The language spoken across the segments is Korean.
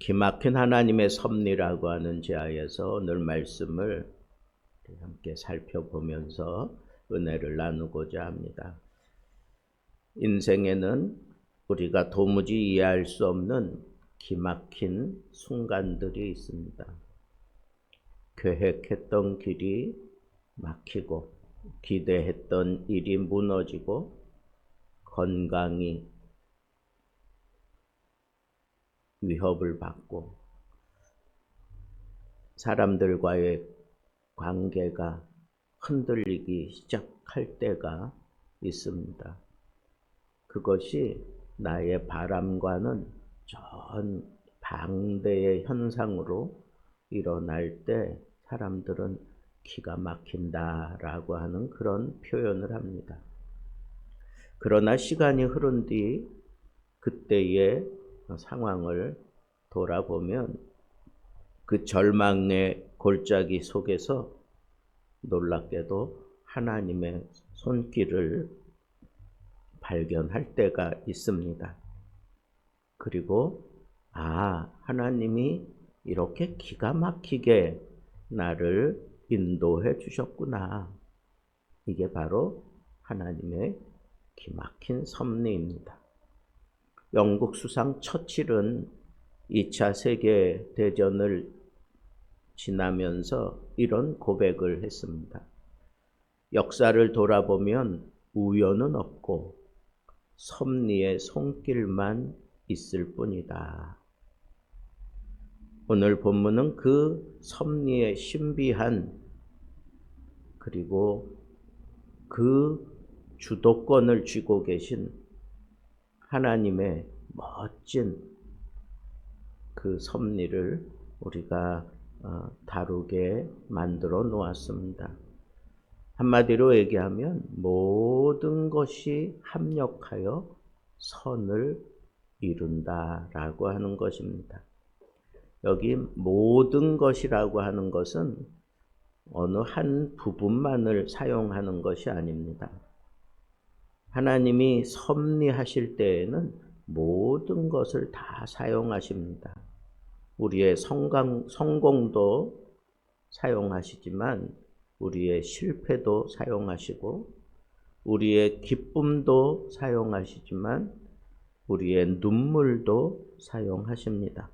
기막힌 하나님의 섭리라고 하는 제하에서 오늘 말씀을 함께 살펴보면서 은혜를 나누고자 합니다. 인생에는 우리가 도무지 이해할 수 없는 기막힌 순간들이 있습니다. 계획했던 길이 막히고 기대했던 일이 무너지고 건강이 위협을 받고 사람들과의 관계가 흔들리기 시작할 때가 있습니다. 그것이 나의 바람과는 전 반대의 현상으로 일어날 때 사람들은 기가 막힌다라고 하는 그런 표현을 합니다. 그러나 시간이 흐른 뒤 그때의 상황을 돌아보면 그 절망의 골짜기 속에서 놀랍게도 하나님의 손길을 발견할 때가 있습니다. 그리고 하나님이 이렇게 기가 막히게 나를 인도해 주셨구나. 이게 바로 하나님의 기막힌 섭리입니다. 영국 수상 처칠은 2차 세계대전을 지나면서 이런 고백을 했습니다. 역사를 돌아보면 우연은 없고 섭리의 손길만 있을 뿐이다. 오늘 본문은 그 섭리의 신비한 그리고 그 주도권을 쥐고 계신 하나님의 멋진 그 섭리를 우리가 다루게 만들어 놓았습니다. 한마디로 얘기하면 모든 것이 합력하여 선을 이룬다라고 하는 것입니다. 여기 모든 것이라고 하는 것은 어느 한 부분만을 사용하는 것이 아닙니다. 하나님이 섭리하실 때에는 모든 것을 다 사용하십니다. 우리의 성공도 사용하시지만 우리의 실패도 사용하시고 우리의 기쁨도 사용하시지만 우리의 눈물도 사용하십니다.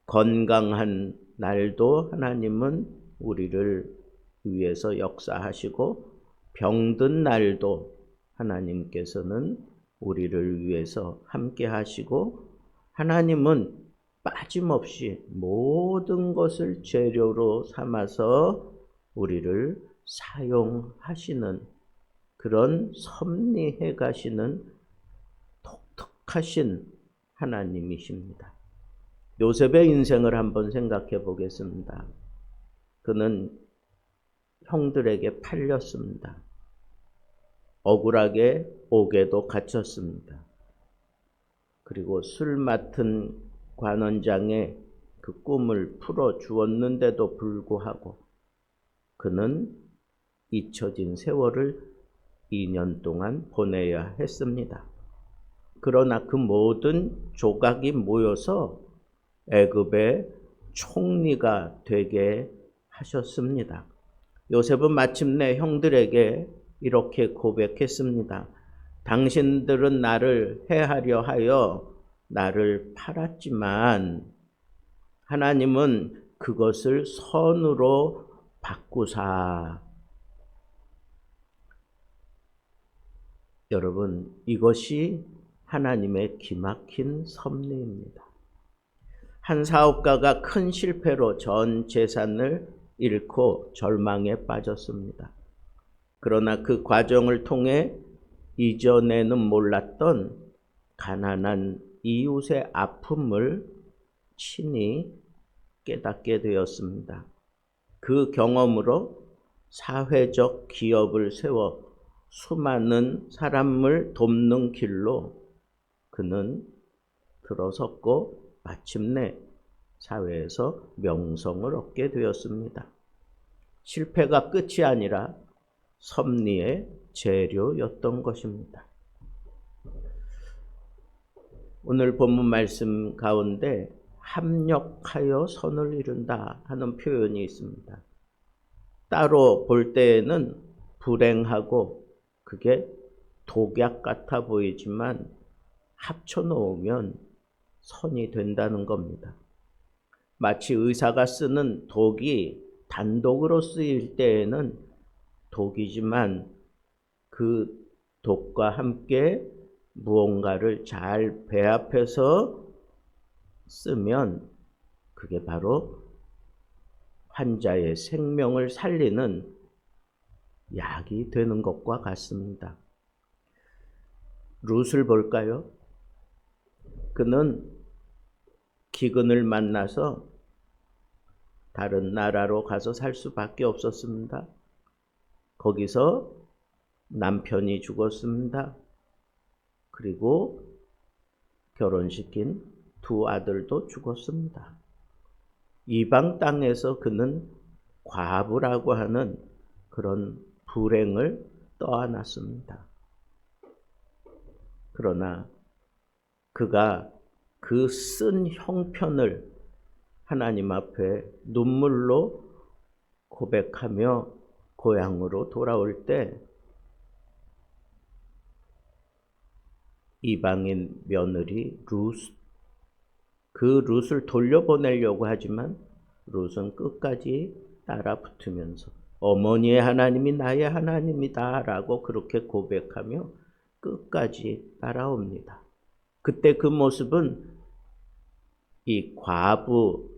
건강한 날도 하나님은 우리를 위해서 역사하시고 병든 날도 하나님께서는 우리를 위해서 함께 하시고 하나님은 빠짐없이 모든 것을 재료로 삼아서 우리를 사용하시는 그런 섭리해 가시는 독특하신 하나님이십니다. 요셉의 인생을 한번 생각해 보겠습니다. 그는 형들에게 팔렸습니다. 억울하게 옥에도 갇혔습니다. 그리고 술 맡은 관원장의 그 꿈을 풀어 주었는데도 불구하고 그는 잊혀진 세월을 2년 동안 보내야 했습니다. 그러나 그 모든 조각이 모여서 애굽의 총리가 되게 하셨습니다. 요셉은 마침내 형들에게 이렇게 고백했습니다. 당신들은 나를 해하려 하여 나를 팔았지만 하나님은 그것을 선으로 바꾸사. 여러분, 이것이 하나님의 기막힌 섭리입니다. 한 사업가가 큰 실패로 전 재산을 잃고 절망에 빠졌습니다. 그러나 그 과정을 통해 이전에는 몰랐던 가난한 이웃의 아픔을 친히 깨닫게 되었습니다. 그 경험으로 사회적 기업을 세워 수많은 사람을 돕는 길로 그는 들어섰고 마침내 사회에서 명성을 얻게 되었습니다. 실패가 끝이 아니라 섭리의 재료였던 것입니다. 오늘 본문 말씀 가운데 합력하여 선을 이룬다 하는 표현이 있습니다. 따로 볼 때에는 불행하고 그게 독약 같아 보이지만 합쳐놓으면 선이 된다는 겁니다. 마치 의사가 쓰는 독이 단독으로 쓰일 때에는 독이지만 그 독과 함께 무언가를 잘 배합해서 쓰면 그게 바로 환자의 생명을 살리는 약이 되는 것과 같습니다. 룻을 볼까요? 그는 기근을 만나서 다른 나라로 가서 살 수밖에 없었습니다. 거기서 남편이 죽었습니다. 그리고 결혼시킨 두 아들도 죽었습니다. 이방 땅에서 그는 과부라고 하는 그런 불행을 떠안았습니다. 그러나 그가 그 쓴 형편을 하나님 앞에 눈물로 고백하며 고향으로 돌아올 때 이방인 며느리 그 룻을 돌려보내려고 하지만 룻은 끝까지 따라 붙으면서 어머니의 하나님이 나의 하나님이다 라고 그렇게 고백하며 끝까지 따라옵니다. 그때 그 모습은 이 과부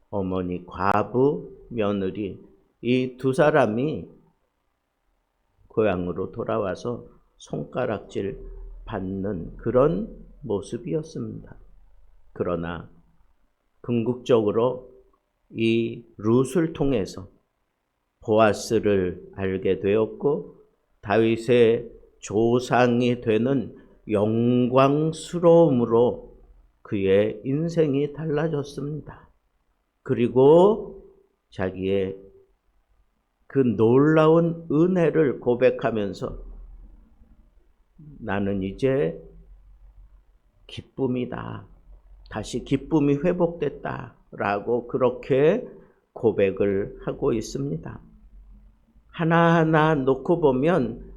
어머니, 과부, 며느리 이 두 사람이 고향으로 돌아와서 손가락질 받는 그런 모습이었습니다. 그러나 궁극적으로 이 룻을 통해서 보아스를 알게 되었고 다윗의 조상이 되는 영광스러움으로 그의 인생이 달라졌습니다. 그리고 자기의 그 놀라운 은혜를 고백하면서 나는 이제 기쁨이다. 다시 기쁨이 회복됐다. 라고 그렇게 고백을 하고 있습니다. 하나하나 놓고 보면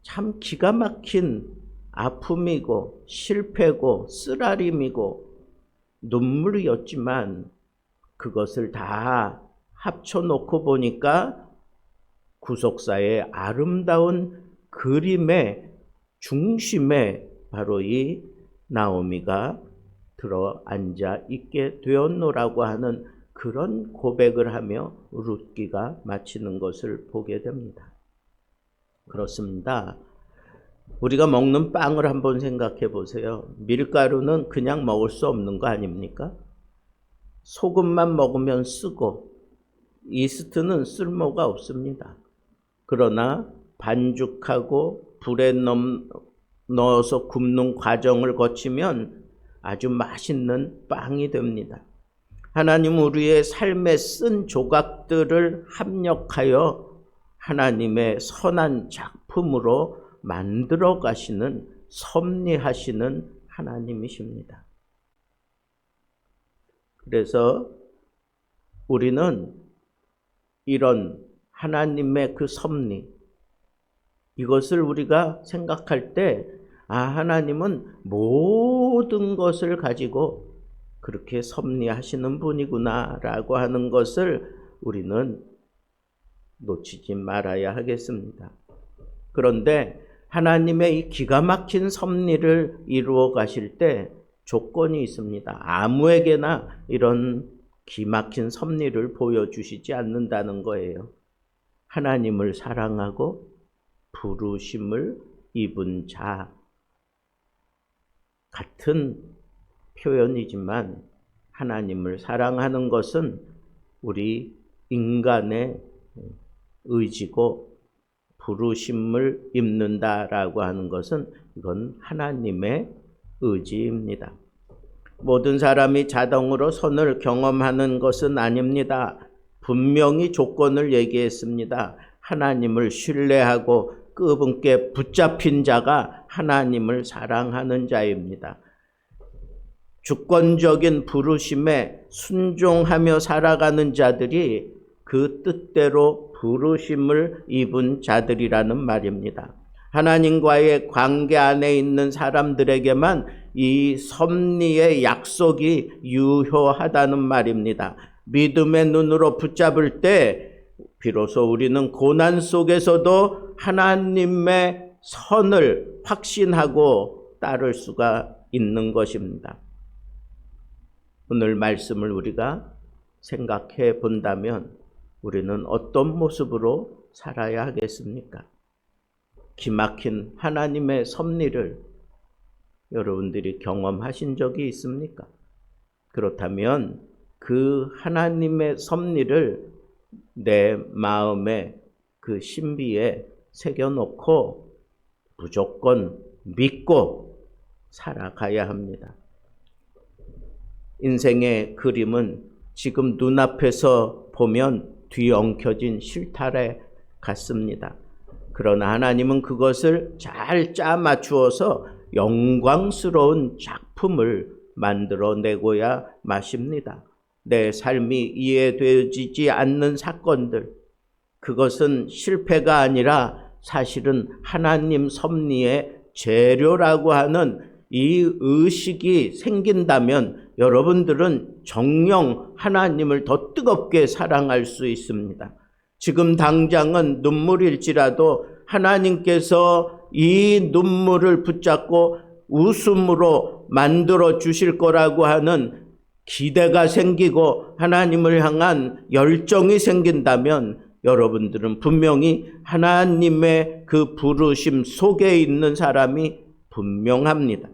참 기가 막힌 아픔이고 실패고 쓰라림이고 눈물이었지만 그것을 다 합쳐놓고 보니까 구속사의 아름다운 그림의 중심에 바로 이 나오미가 들어앉아 있게 되었노라고 하는 그런 고백을 하며 룻기가 마치는 것을 보게 됩니다. 그렇습니다. 우리가 먹는 빵을 한번 생각해 보세요. 밀가루는 그냥 먹을 수 없는 거 아닙니까? 소금만 먹으면 쓰고 이스트는 쓸모가 없습니다. 그러나 반죽하고 불에 넣어서 굽는 과정을 거치면 아주 맛있는 빵이 됩니다. 하나님은 우리의 삶에 쓴 조각들을 합력하여 하나님의 선한 작품으로 만들어 가시는 섭리하시는 하나님이십니다. 그래서 우리는 이런 하나님의 그 섭리, 이것을 우리가 생각할 때 하나님은 모든 것을 가지고 그렇게 섭리하시는 분이구나 라고 하는 것을 우리는 놓치지 말아야 하겠습니다. 그런데 하나님의 이 기가 막힌 섭리를 이루어 가실 때 조건이 있습니다. 아무에게나 이런 기막힌 섭리를 보여주시지 않는다는 거예요. 하나님을 사랑하고 부르심을 입은 자, 같은 표현이지만 하나님을 사랑하는 것은 우리 인간의 의지고 부르심을 입는다라고 하는 것은 이건 하나님의 의지입니다. 모든 사람이 자동으로 선을 경험하는 것은 아닙니다. 분명히 조건을 얘기했습니다. 하나님을 신뢰하고 끄분께 붙잡힌 자가 하나님을 사랑하는 자입니다. 주권적인 부르심에 순종하며 살아가는 자들이 그 뜻대로 부르심을 입은 자들이라는 말입니다. 하나님과의 관계 안에 있는 사람들에게만 이 섭리의 약속이 유효하다는 말입니다. 믿음의 눈으로 붙잡을 때 비로소 우리는 고난 속에서도 하나님의 선을 확신하고 따를 수가 있는 것입니다. 오늘 말씀을 우리가 생각해 본다면 우리는 어떤 모습으로 살아야 하겠습니까? 기막힌 하나님의 섭리를 여러분들이 경험하신 적이 있습니까? 그렇다면 그 하나님의 섭리를 내 마음의 그 신비에 새겨놓고 무조건 믿고 살아가야 합니다. 인생의 그림은 지금 눈앞에서 보면 뒤엉켜진 실타래 같습니다. 그러나 하나님은 그것을 잘 짜 맞추어서 영광스러운 작품을 만들어내고야 마십니다. 내 삶이 이해되지 않는 사건들, 그것은 실패가 아니라 사실은 하나님 섭리의 재료라고 하는 이 의식이 생긴다면 여러분들은 정녕 하나님을 더 뜨겁게 사랑할 수 있습니다. 지금 당장은 눈물일지라도 하나님께서 이 눈물을 붙잡고 웃음으로 만들어 주실 거라고 하는 기대가 생기고 하나님을 향한 열정이 생긴다면 여러분들은 분명히 하나님의 그 부르심 속에 있는 사람이 분명합니다.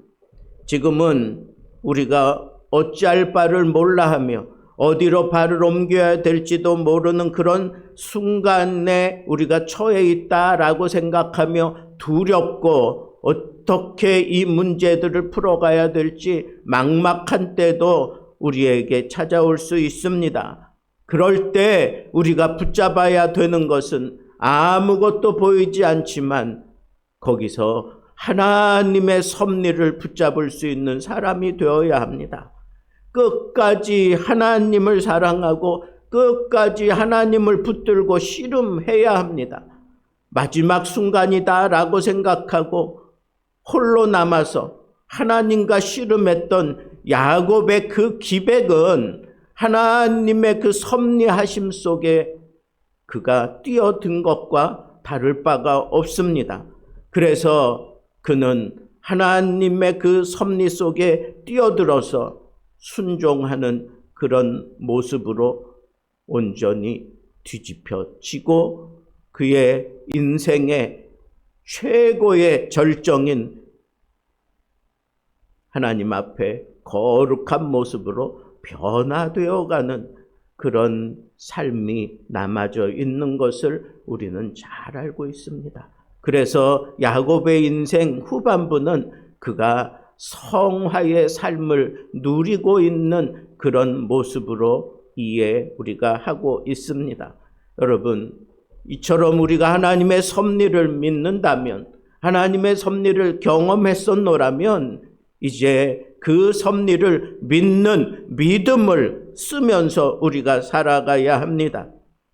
지금은 우리가 어찌할 바를 몰라하며 어디로 발을 옮겨야 될지도 모르는 그런 순간에 우리가 처해 있다라고 생각하며 두렵고 어떻게 이 문제들을 풀어가야 될지 막막한 때도 우리에게 찾아올 수 있습니다. 그럴 때 우리가 붙잡아야 되는 것은 아무것도 보이지 않지만 거기서 하나님의 섭리를 붙잡을 수 있는 사람이 되어야 합니다. 끝까지 하나님을 사랑하고 끝까지 하나님을 붙들고 씨름해야 합니다. 마지막 순간이다라고 생각하고 홀로 남아서 하나님과 씨름했던 야곱의 그 기백은 하나님의 그 섭리하심 속에 그가 뛰어든 것과 다를 바가 없습니다. 그래서 그는 하나님의 그 섭리 속에 뛰어들어서 순종하는 그런 모습으로 온전히 뒤집혀지고 그의 인생의 최고의 절정인 하나님 앞에 거룩한 모습으로 변화되어가는 그런 삶이 남아져 있는 것을 우리는 잘 알고 있습니다. 그래서 야곱의 인생 후반부는 그가 성화의 삶을 누리고 있는 그런 모습으로 우리가 하고 있습니다. 여러분, 이처럼 우리가 하나님의 섭리를 믿는다면, 하나님의 섭리를 경험했었노라면 이제 그 섭리를 믿는 믿음을 쓰면서 우리가 살아가야 합니다.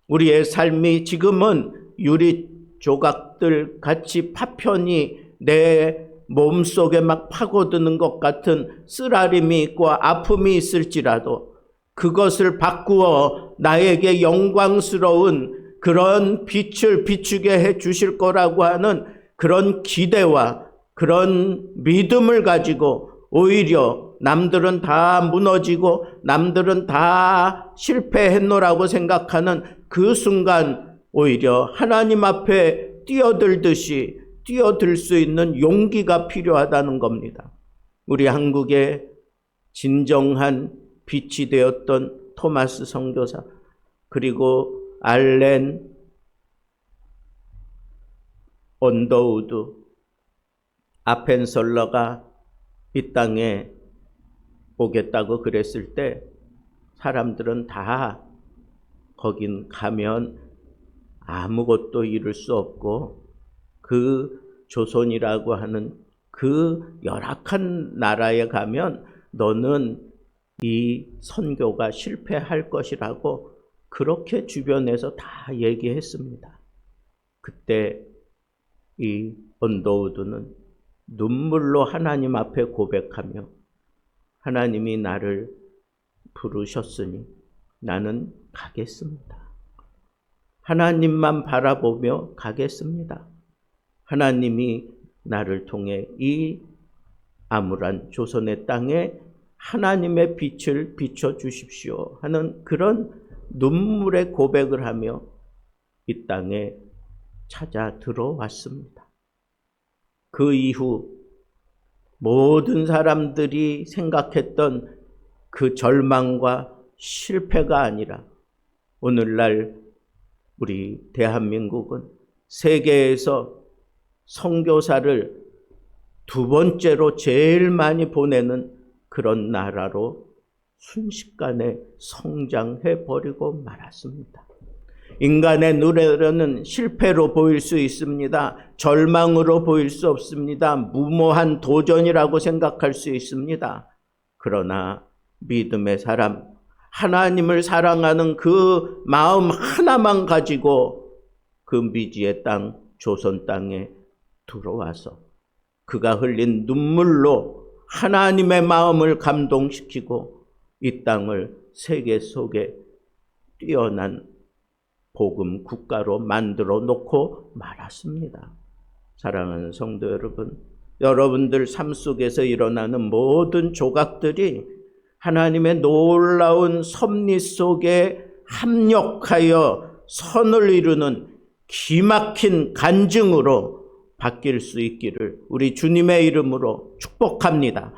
우리의 삶이 지금은 유리 조각들 같이 파편이 내 몸속에 막 파고드는 것 같은 쓰라림이 있고 아픔이 있을지라도 그것을 바꾸어 나에게 영광스러운 그런 빛을 비추게 해 주실 거라고 하는 그런 기대와 그런 믿음을 가지고 오히려 남들은 다 무너지고 남들은 다 실패했노라고 생각하는 그 순간 오히려 하나님 앞에 뛰어들듯이 뛰어들 수 있는 용기가 필요하다는 겁니다. 우리 한국의 진정한 빛이 되었던 토마스 선교사, 그리고 알렌 언더우드, 아펜설러가 이 땅에 오겠다고 그랬을 때 사람들은 다 거긴 가면 아무것도 이룰 수 없고 그 조선이라고 하는 그 열악한 나라에 가면 너는 이 선교가 실패할 것이라고 그렇게 주변에서 다 얘기했습니다. 그때 이 언더우드는 눈물로 하나님 앞에 고백하며 하나님이 나를 부르셨으니 나는 가겠습니다. 하나님만 바라보며 가겠습니다. 하나님이 나를 통해 이 암울한 조선의 땅에 하나님의 빛을 비춰주십시오 하는 그런 눈물의 고백을 하며 이 땅에 찾아 들어왔습니다. 그 이후 모든 사람들이 생각했던 그 절망과 실패가 아니라 오늘날 우리 대한민국은 세계에서 선교사를 두 번째로 제일 많이 보내는 그런 나라로 순식간에 성장해 버리고 말았습니다. 인간의 눈에는 실패로 보일 수 있습니다. 절망으로 보일 수 없습니다. 무모한 도전이라고 생각할 수 있습니다. 그러나 믿음의 사람, 하나님을 사랑하는 그 마음 하나만 가지고 그 미지의 땅, 조선 땅에 들어와서 그가 흘린 눈물로 하나님의 마음을 감동시키고 이 땅을 세계 속에 뛰어난 복음 국가로 만들어 놓고 말았습니다. 사랑하는 성도 여러분, 여러분들 삶 속에서 일어나는 모든 조각들이 하나님의 놀라운 섭리 속에 합력하여 선을 이루는 기막힌 간증으로 바뀔 수 있기를 우리 주님의 이름으로 축복합니다.